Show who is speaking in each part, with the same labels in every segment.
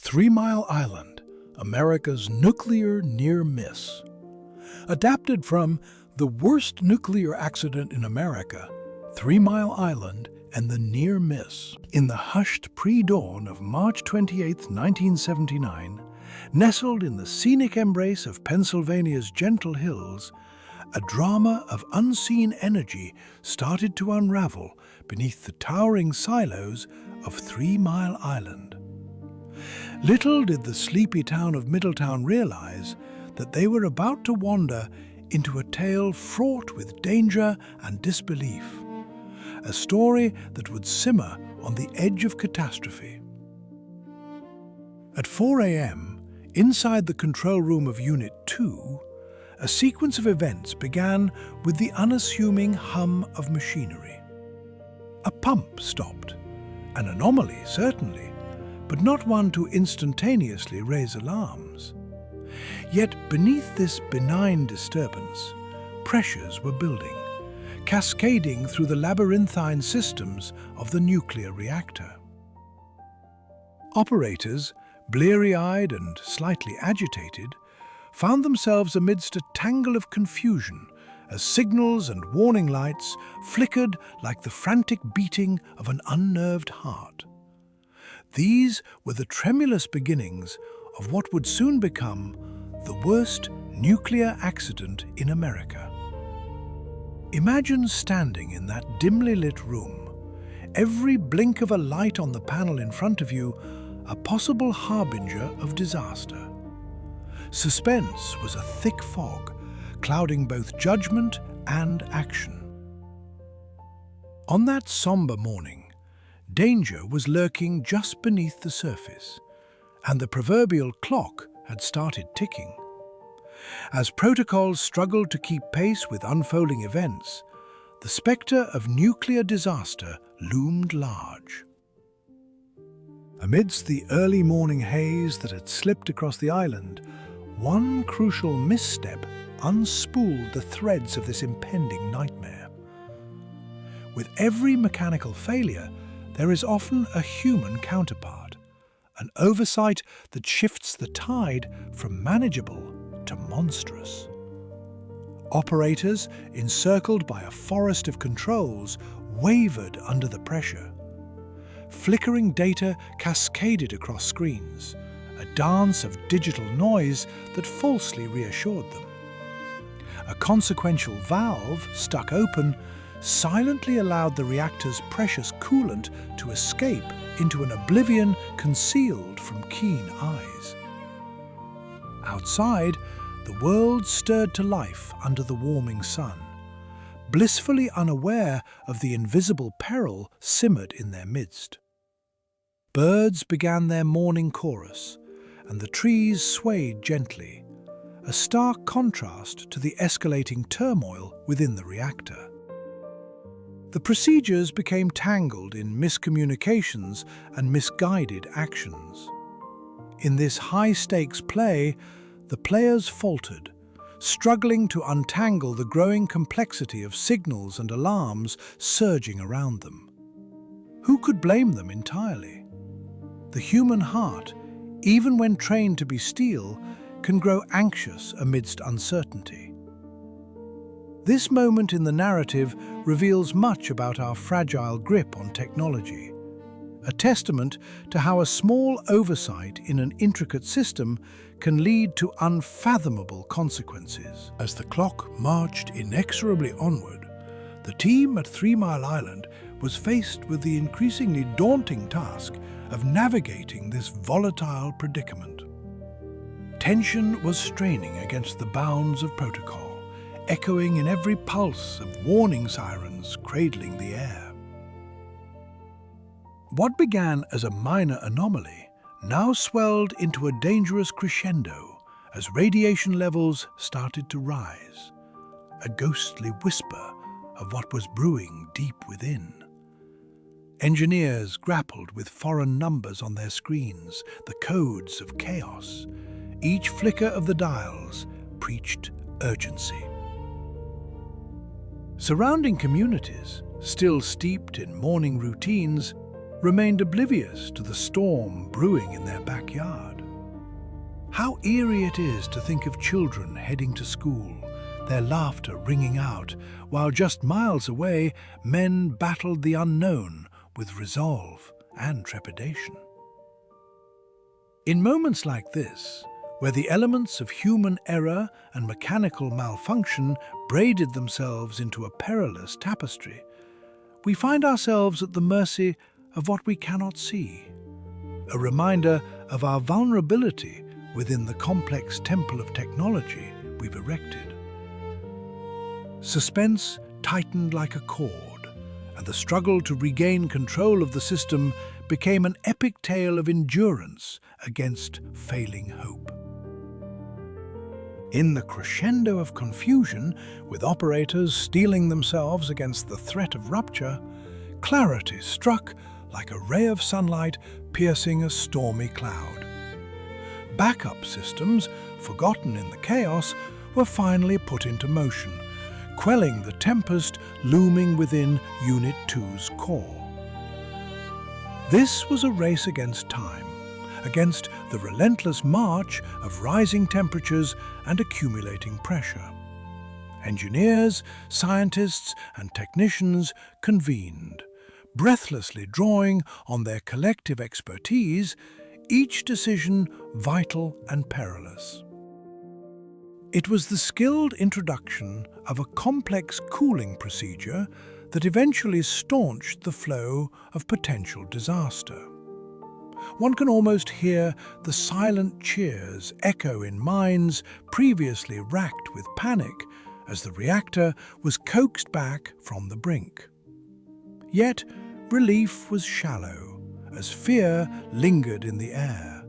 Speaker 1: 3 Mile Island, America's nuclear near miss. Adapted from The Worst Nuclear Accident in America, 3 Mile Island and the Near Miss. In the hushed pre-dawn of March 28, 1979, nestled in the scenic embrace of Pennsylvania's gentle hills, a drama of unseen energy started to unravel beneath the towering silos of 3 Mile Island. Little did the sleepy town of Middletown realize that they were about to wander into a tale fraught with danger and disbelief, a story that would simmer on the edge of catastrophe. At 4 a.m., inside the control room of Unit 2, a sequence of events began with the unassuming hum of machinery. A pump stopped, an anomaly certainly, but not one to instantaneously raise alarms. Yet beneath this benign disturbance, pressures were building, cascading through the labyrinthine systems of the nuclear reactor. Operators, bleary-eyed and slightly agitated, found themselves amidst a tangle of confusion as signals and warning lights flickered like the frantic beating of an unnerved heart. These were the tremulous beginnings of what would soon become the worst nuclear accident in America. Imagine standing in that dimly lit room, every blink of a light on the panel in front of you a possible harbinger of disaster. Suspense was a thick fog, clouding both judgment and action. On that somber morning, danger was lurking just beneath the surface, and the proverbial clock had started ticking. As protocols struggled to keep pace with unfolding events, the spectre of nuclear disaster loomed large. Amidst the early morning haze that had slipped across the island, one crucial misstep unspooled the threads of this impending nightmare. With every mechanical failure, there is often a human counterpart, an oversight that shifts the tide from manageable to monstrous. Operators, encircled by a forest of controls, wavered under the pressure. Flickering data cascaded across screens, a dance of digital noise that falsely reassured them. A consequential valve, stuck open, silently allowed the reactor's precious coolant to escape into an oblivion concealed from keen eyes. Outside, the world stirred to life under the warming sun, blissfully unaware of the invisible peril simmered in their midst. Birds began their morning chorus, and the trees swayed gently, a stark contrast to the escalating turmoil within the reactor. The procedures became tangled in miscommunications and misguided actions. In this high-stakes play, the players faltered, struggling to untangle the growing complexity of signals and alarms surging around them. Who could blame them entirely? The human heart, even when trained to be steel, can grow anxious amidst uncertainty. This moment in the narrative reveals much about our fragile grip on technology, a testament to how a small oversight in an intricate system can lead to unfathomable consequences. As the clock marched inexorably onward, the team at 3 Mile Island was faced with the increasingly daunting task of navigating this volatile predicament. Tension was straining against the bounds of protocol, echoing in every pulse of warning sirens cradling the air. What began as a minor anomaly now swelled into a dangerous crescendo as radiation levels started to rise, a ghostly whisper of what was brewing deep within. Engineers grappled with foreign numbers on their screens, the codes of chaos. Each flicker of the dials preached urgency. Surrounding communities, still steeped in morning routines, remained oblivious to the storm brewing in their backyard. How eerie it is to think of children heading to school, their laughter ringing out, while just miles away men battled the unknown with resolve and trepidation. In moments like this, where the elements of human error and mechanical malfunction braided themselves into a perilous tapestry, we find ourselves at the mercy of what we cannot see, a reminder of our vulnerability within the complex temple of technology we've erected. Suspense tightened like a cord, and the struggle to regain control of the system became an epic tale of endurance against failing hope. In the crescendo of confusion, with operators steeling themselves against the threat of rupture, clarity struck like a ray of sunlight piercing a stormy cloud. Backup systems, forgotten in the chaos, were finally put into motion, quelling the tempest looming within Unit 2's core. This was a race against time, against the relentless march of rising temperatures and accumulating pressure. Engineers, scientists, and technicians convened, breathlessly drawing on their collective expertise, each decision vital and perilous. It was the skilled introduction of a complex cooling procedure that eventually staunched the flow of potential disaster. One can almost hear the silent cheers echo in minds previously racked with panic as the reactor was coaxed back from the brink. Yet, relief was shallow, as fear lingered in the air,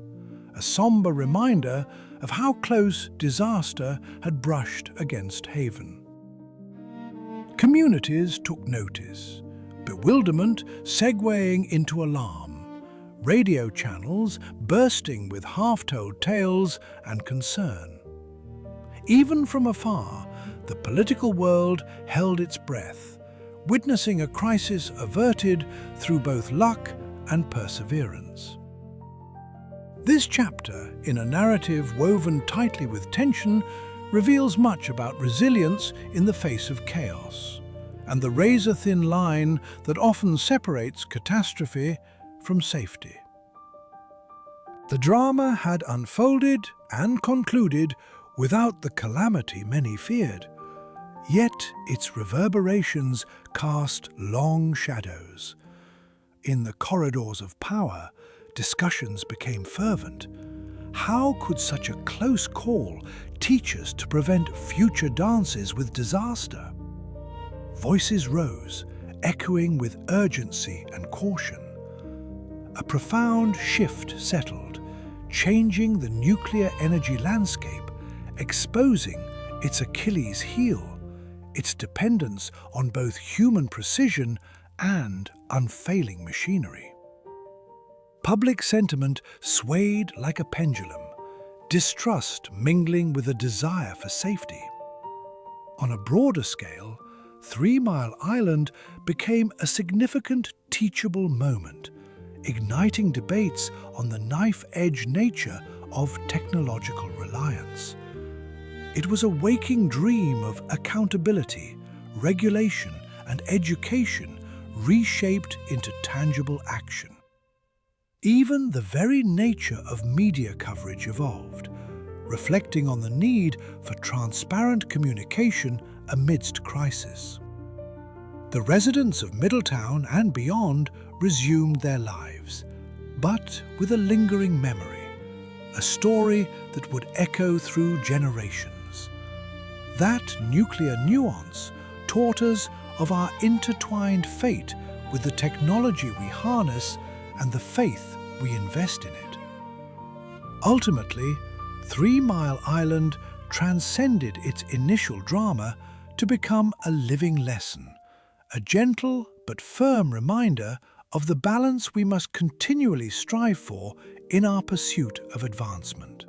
Speaker 1: a somber reminder of how close disaster had brushed against haven. Communities took notice, bewilderment segueing into alarm, radio channels bursting with half-told tales and concern. Even from afar, the political world held its breath, witnessing a crisis averted through both luck and perseverance. This chapter, in a narrative woven tightly with tension, reveals much about resilience in the face of chaos, and the razor-thin line that often separates catastrophe from safety. The drama had unfolded and concluded without the calamity many feared, yet its reverberations cast long shadows. In the corridors of power, discussions became fervent. How could such a close call teach us to prevent future dances with disaster? Voices rose, echoing with urgency and caution. A profound shift settled, changing the nuclear energy landscape, exposing its Achilles heel, its dependence on both human precision and unfailing machinery. Public sentiment swayed like a pendulum, distrust mingling with a desire for safety. On a broader scale, 3 Mile Island became a significant teachable moment, igniting debates on the knife-edge nature of technological reliance. It was a waking dream of accountability, regulation, and education reshaped into tangible action. Even the very nature of media coverage evolved, reflecting on the need for transparent communication amidst crisis. The residents of Middletown and beyond resumed their lives, but with a lingering memory, a story that would echo through generations. That nuclear nuance taught us of our intertwined fate with the technology we harness and the faith we invest in it. Ultimately, 3 Mile Island transcended its initial drama to become a living lesson, a gentle but firm reminder of the balance we must continually strive for in our pursuit of advancement.